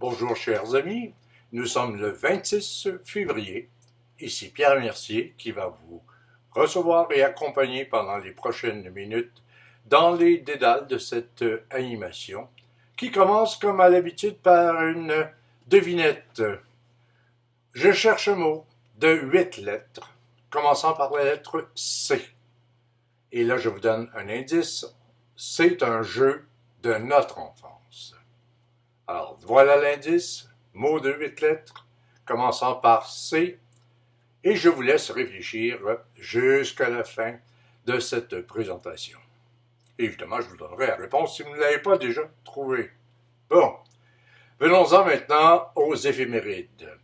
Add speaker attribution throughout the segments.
Speaker 1: Bonjour chers amis, nous sommes le 26 février. Ici Pierre Mercier qui va vous recevoir et accompagner pendant les prochaines minutes dans les dédales de cette animation qui commence comme à l'habitude par une devinette. Je cherche un mot de 8 lettres, commençant par la lettre C. Et là je vous donne un indice, c'est un jeu de notre enfance. Alors, voilà l'indice, mot de 8 lettres, commençant par C, et je vous laisse réfléchir jusqu'à la fin de cette présentation. Évidemment, je vous donnerai la réponse si vous ne l'avez pas déjà trouvée. Bon, venons-en maintenant aux éphémérides.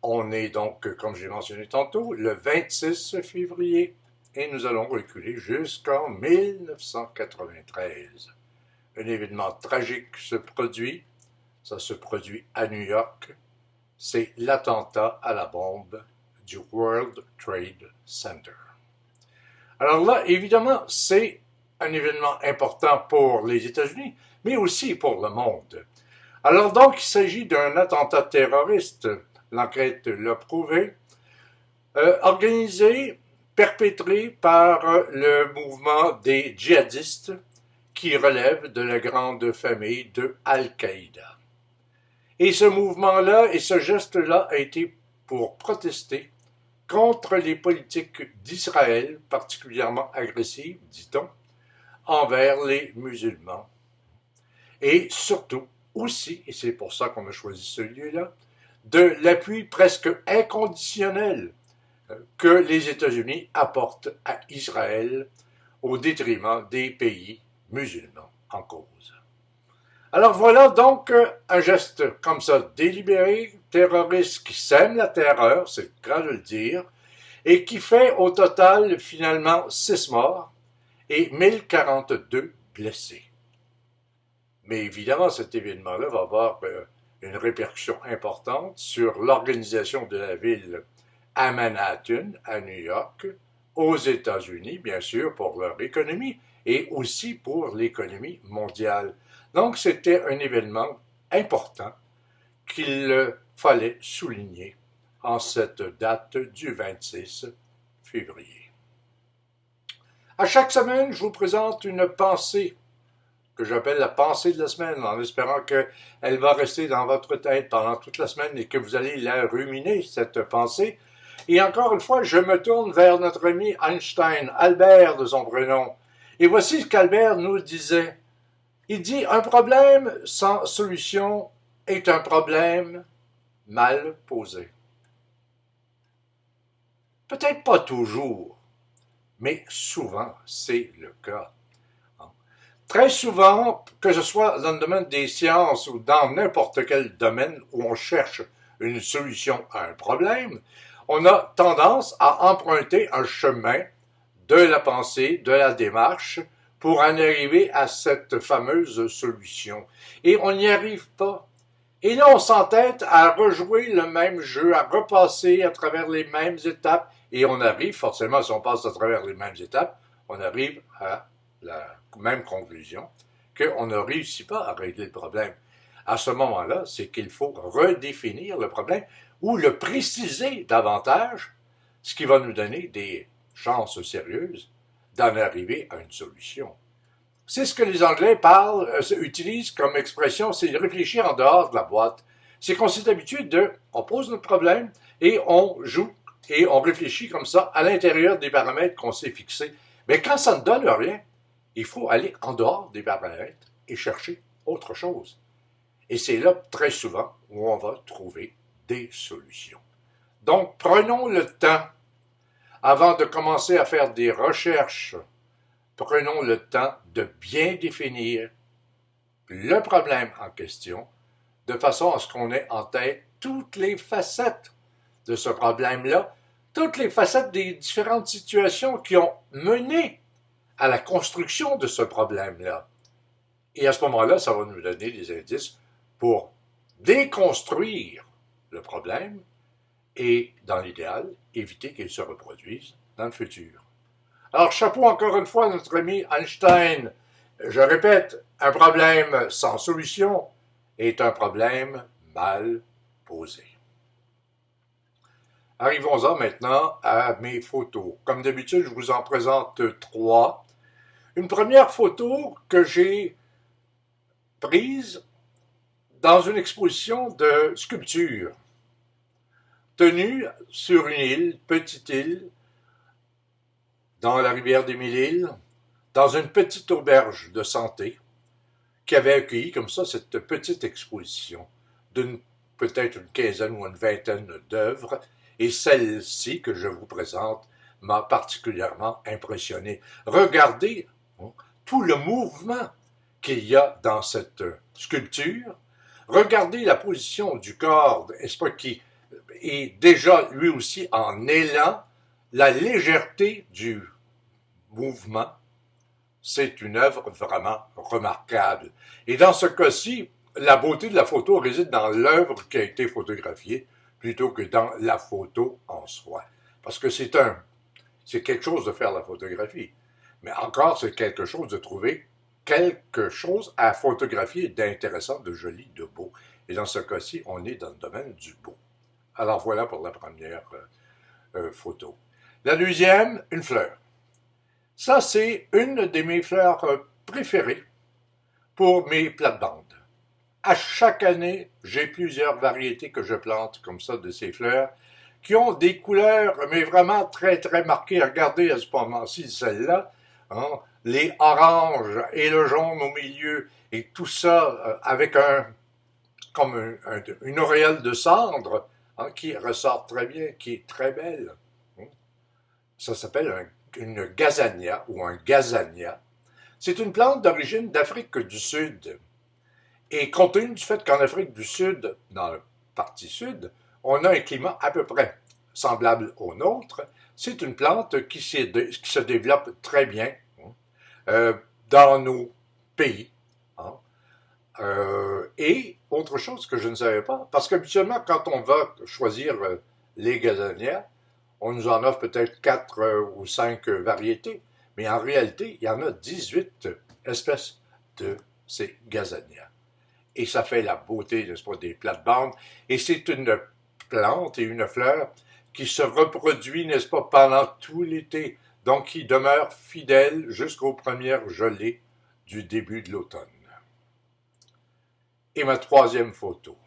Speaker 1: On est donc, comme j'ai mentionné tantôt, le 26 février, et nous allons reculer jusqu'en 1993. Un événement tragique se produit, ça se produit à New York, c'est l'attentat à la bombe du World Trade Center. Alors là, évidemment, c'est un événement important pour les États-Unis, mais aussi pour le monde. Alors donc, il s'agit d'un attentat terroriste, l'enquête l'a prouvé, organisé, perpétré par le mouvement des djihadistes, qui relève de la grande famille de Al-Qaïda. Et ce mouvement-là et ce geste-là a été pour protester contre les politiques d'Israël, particulièrement agressives, dit-on, envers les musulmans. Et surtout, aussi, et c'est pour ça qu'on a choisi ce lieu-là, de l'appui presque inconditionnel que les États-Unis apportent à Israël au détriment des pays musulmans en cause. Alors voilà donc un geste comme ça délibéré, terroriste qui sème la terreur, c'est le cas de le dire, et qui fait au total finalement 6 morts et 1042 blessés. Mais évidemment, cet événement-là va avoir une répercussion importante sur l'organisation de la ville à Manhattan, à New York, aux États-Unis, bien sûr, pour leur économie, et aussi pour l'économie mondiale. Donc, c'était un événement important qu'il fallait souligner en cette date du 26 février. À chaque semaine, je vous présente une pensée que j'appelle la pensée de la semaine, en espérant qu'elle va rester dans votre tête pendant toute la semaine et que vous allez la ruminer, cette pensée. Et encore une fois, je me tourne vers notre ami Einstein, Albert de son prénom. Et voici ce qu'Albert nous disait. Il dit « Un problème sans solution est un problème mal posé. » Peut-être pas toujours, mais souvent c'est le cas. Très souvent, que ce soit dans le domaine des sciences ou dans n'importe quel domaine où on cherche une solution à un problème, on a tendance à emprunter un chemin de la pensée, de la démarche, pour en arriver à cette fameuse solution. Et on n'y arrive pas. Et là, on s'entête à rejouer le même jeu, à repasser à travers les mêmes étapes, et on arrive, forcément, si on passe à travers les mêmes étapes, on arrive à la même conclusion, qu'on ne réussit pas à régler le problème. À ce moment-là, c'est qu'il faut redéfinir le problème ou le préciser davantage, ce qui va nous donner des chances sérieuses d'en arriver à une solution. C'est ce que les Anglais utilisent comme expression, c'est de réfléchir en dehors de la boîte. C'est qu'on s'est habitué on pose notre problème et on joue et on réfléchit comme ça à l'intérieur des paramètres qu'on s'est fixés. Mais quand ça ne donne rien, il faut aller en dehors des paramètres et chercher autre chose. Et c'est là, très souvent, où on va trouver des solutions. Donc, prenons le temps, avant de commencer à faire des recherches, prenons le temps de bien définir le problème en question, de façon à ce qu'on ait en tête toutes les facettes de ce problème-là, toutes les facettes des différentes situations qui ont mené à la construction de ce problème-là. Et à ce moment-là, ça va nous donner des indices pour déconstruire le problème et, dans l'idéal, éviter qu'il se reproduise dans le futur. Alors, chapeau encore une fois à notre ami Einstein. Je répète, un problème sans solution est un problème mal posé. Arrivons-en maintenant à mes photos. Comme d'habitude, je vous en présente 3. Une première photo que j'ai prise dans une exposition de sculpture, tenue sur une île, petite île, dans la rivière des Mille-Îles, dans une petite auberge de santé, qui avait accueilli comme ça cette petite exposition d'une peut-être une quinzaine ou une vingtaine d'œuvres, et celle-ci que je vous présente m'a particulièrement impressionné. Regardez tout le mouvement qu'il y a dans cette sculpture. Regardez la position du corps, n'est-ce pas, qui est déjà lui aussi en élan, la légèreté du mouvement. C'est une œuvre vraiment remarquable. Et dans ce cas-ci, la beauté de la photo réside dans l'œuvre qui a été photographiée plutôt que dans la photo en soi. Parce que c'est quelque chose de faire la photographie. Mais encore, c'est quelque chose de trouver quelque chose à photographier d'intéressant, de joli, de beau. Et dans ce cas-ci, on est dans le domaine du beau. Alors voilà pour la première photo. La deuxième, une fleur. Ça, c'est une de mes fleurs préférées pour mes plates-bandes. À chaque année, j'ai plusieurs variétés que je plante comme ça de ces fleurs qui ont des couleurs, mais vraiment très, très marquées. Regardez à ce moment-ci celle-là, hein, les oranges et le jaune au milieu, et tout ça avec une auréole de cendre hein, qui ressort très bien, qui est très belle. Ça s'appelle une gazania ou un gazania. C'est une plante d'origine d'Afrique du Sud. Et compte tenu du fait qu'en Afrique du Sud, dans la partie sud, on a un climat à peu près semblable au nôtre, c'est une plante qui se développe très bien dans nos pays. Hein. Et autre chose que je ne savais pas, parce qu'habituellement, quand on va choisir les gazanias, on nous en offre peut-être 4 ou 5 variétés, mais en réalité, il y en a 18 espèces de ces gazanias. Et ça fait la beauté, n'est-ce pas, des plates-bandes. Et c'est une plante et une fleur qui se reproduit, n'est-ce pas, pendant tout l'été, donc qui demeure fidèle jusqu'aux premières gelées du début de l'automne. Et ma troisième photo.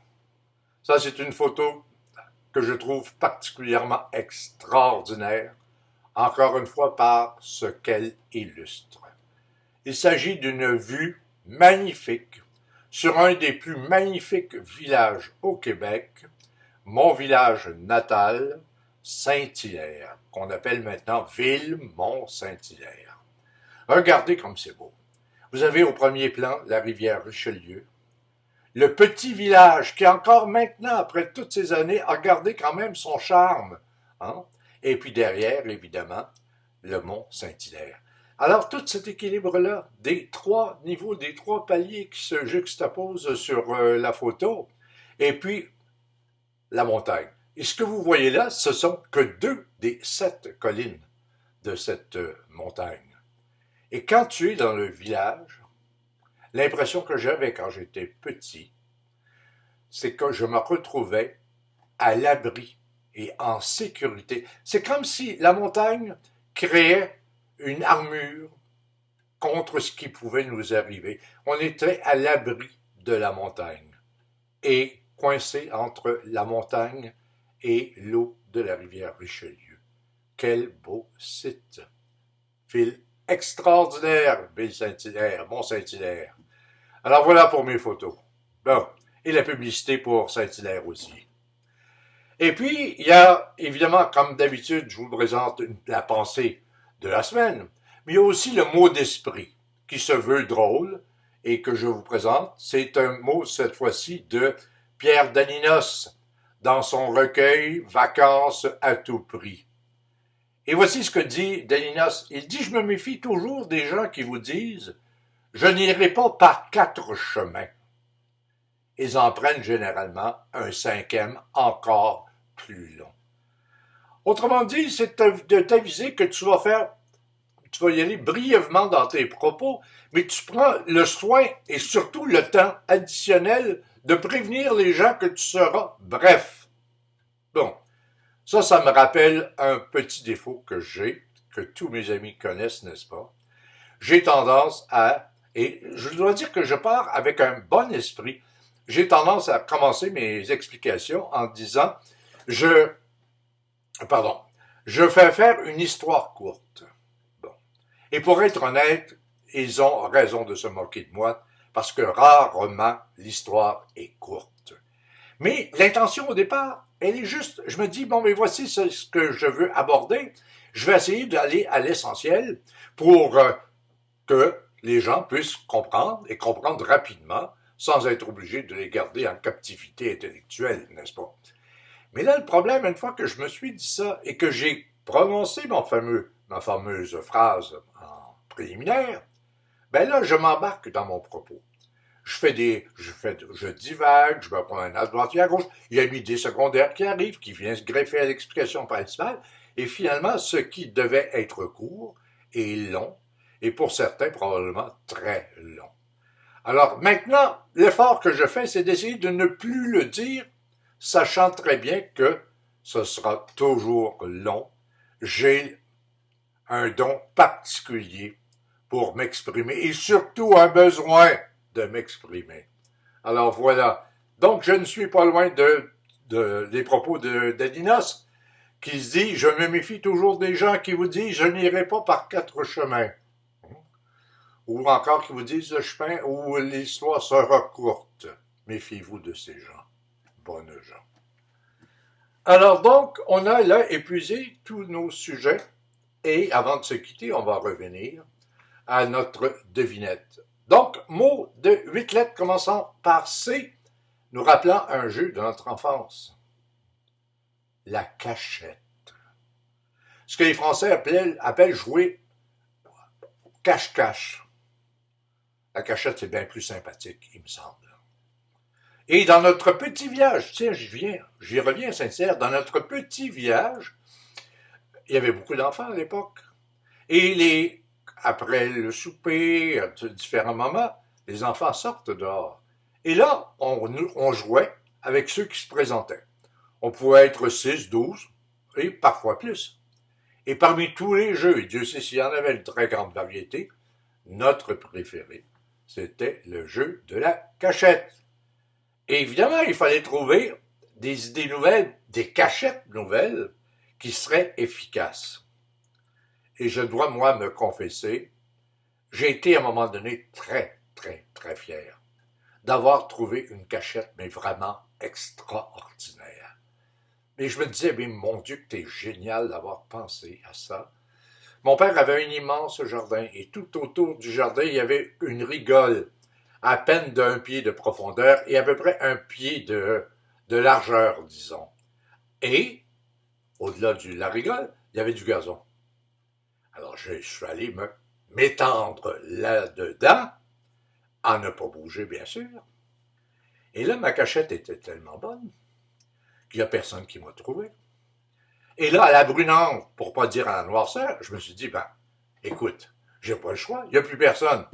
Speaker 1: Ça, c'est une photo que je trouve particulièrement extraordinaire, encore une fois par ce qu'elle illustre. Il s'agit d'une vue magnifique sur un des plus magnifiques villages au Québec, mon village natal, Saint-Hilaire, qu'on appelle maintenant Ville-Mont-Saint-Hilaire. Regardez comme c'est beau. Vous avez au premier plan la rivière Richelieu, le petit village qui encore maintenant, après toutes ces années, a gardé quand même son charme. Hein? Et puis derrière, évidemment, le mont Saint-Hilaire. Alors, tout cet équilibre-là, des 3 niveaux, des 3 paliers qui se juxtaposent sur la photo, et puis la montagne. Et ce que vous voyez là, ce sont que 2 des 7 collines de cette montagne. Et quand tu es dans le village, l'impression que j'avais quand j'étais petit, c'est que je me retrouvais à l'abri et en sécurité. C'est comme si la montagne créait une armure contre ce qui pouvait nous arriver. On était à l'abri de la montagne et coincé entre la montagne et l'eau de la rivière Richelieu. Quel beau site! Ville extraordinaire, Ville Saint-Hilaire, Mont-Saint-Hilaire. Alors voilà pour mes photos. Bon, et la publicité pour Saint-Hilaire aussi. Et puis, il y a, évidemment, comme d'habitude, je vous présente la pensée de la semaine, mais il y a aussi le mot d'esprit, qui se veut drôle, et que je vous présente. C'est un mot, cette fois-ci, de Pierre Daninos, dans son recueil « Vacances à tout prix ». Et voici ce que dit Daninos. Il dit « Je me méfie toujours des gens qui vous disent « Je n'irai pas par 4 chemins ». Ils en prennent généralement un 5e encore plus long. Autrement dit, c'est de t'aviser que tu vas y aller brièvement dans tes propos, mais tu prends le soin et surtout le temps additionnel de prévenir les gens que tu seras bref. Bon, ça me rappelle un petit défaut que j'ai, que tous mes amis connaissent, n'est-ce pas? J'ai tendance à, et je dois dire que je pars avec un bon esprit, j'ai tendance à commencer mes explications en disant, je fais faire une histoire courte. Bon. Et pour être honnête, ils ont raison de se moquer de moi, parce que rarement l'histoire est courte. Mais l'intention au départ, elle est juste, je me dis, bon, mais voici ce que je veux aborder. Je vais essayer d'aller à l'essentiel pour que les gens puissent comprendre et comprendre rapidement, sans être obligés de les garder en captivité intellectuelle, n'est-ce pas? Mais là, le problème, une fois que je me suis dit ça et que j'ai prononcé ma fameuse phrase en préliminaire, ben là, je m'embarque dans mon propos. Je divague, je me promène à droite et à gauche, il y a une idée secondaire qui arrive, qui vient se greffer à l'explication principale, et finalement, ce qui devait être court est long, et pour certains, probablement très long. Alors maintenant, l'effort que je fais, c'est d'essayer de ne plus le dire, sachant très bien que ce sera toujours long. J'ai un don particulier pour m'exprimer, et surtout un besoin de m'exprimer. Alors voilà. Donc je ne suis pas loin des propos d'Adinos, qui se dit « Je me méfie toujours des gens qui vous disent « Je n'irai pas par 4 chemins ». Ou encore qui vous disent « Le chemin où l'histoire sera courte ». Méfiez-vous de ces gens. Bonnes gens. Alors donc, on a là épuisé tous nos sujets, et avant de se quitter, on va revenir à notre devinette. Donc, mot de 8 lettres commençant par C, nous rappelant un jeu de notre enfance. La cachette. Ce que les Français appellent jouer cache-cache. La cachette, c'est bien plus sympathique, il me semble. Et dans notre petit village, tiens, j'y reviens sincère, dans notre petit village, il y avait beaucoup d'enfants à l'époque. Et après le souper, à différents moments, les enfants sortent dehors. Et là, on jouait avec ceux qui se présentaient. On pouvait être 6, 12, et parfois plus. Et parmi tous les jeux, et Dieu sait s'il y en avait une très grande variété, notre préféré, c'était le jeu de la cachette. Et évidemment, il fallait trouver des idées nouvelles, des cachettes nouvelles qui seraient efficaces. Et je dois, moi, me confesser, j'ai été à un moment donné très, très, très fier d'avoir trouvé une cachette, mais vraiment extraordinaire. Et je me disais, mais mon Dieu, que t'es génial d'avoir pensé à ça. Mon père avait un immense jardin, et tout autour du jardin, il y avait une rigole, à peine d'1 pied de profondeur et à peu près 1 pied de largeur, disons. Et, au-delà de la rigole, il y avait du gazon. Alors, je suis allé m'étendre là-dedans, à ne pas bouger, bien sûr. Et là, ma cachette était tellement bonne qu'il n'y a personne qui m'a trouvé. Et là, à la brunante, pour pas dire à la noirceur, je me suis dit, écoute, j'ai pas le choix, il n'y a plus personne.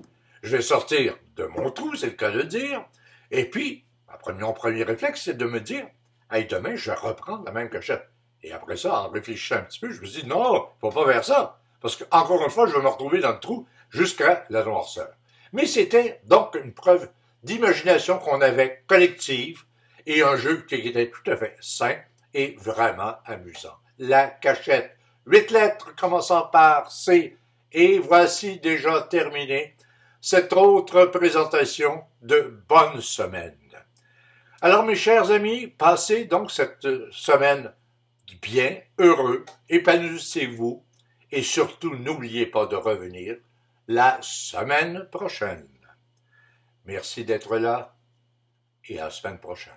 Speaker 1: Je vais sortir de mon trou, c'est le cas de dire, et puis, mon premier réflexe, c'est de me dire, hey, demain, je vais reprendre la même cachette. Et après ça, en réfléchissant un petit peu, je me suis dit, non, faut pas faire ça. Parce que, encore une fois, je vais me retrouver dans le trou jusqu'à la noirceur. Mais c'était donc une preuve d'imagination qu'on avait collective et un jeu qui était tout à fait sain et vraiment amusant. La cachette. 8 lettres commençant par C. Et voici déjà terminé cette autre présentation de bonne semaine. Alors, mes chers amis, passez donc cette semaine bien, heureux, épanouissez-vous et surtout n'oubliez pas de revenir la semaine prochaine. Merci d'être là et à la semaine prochaine.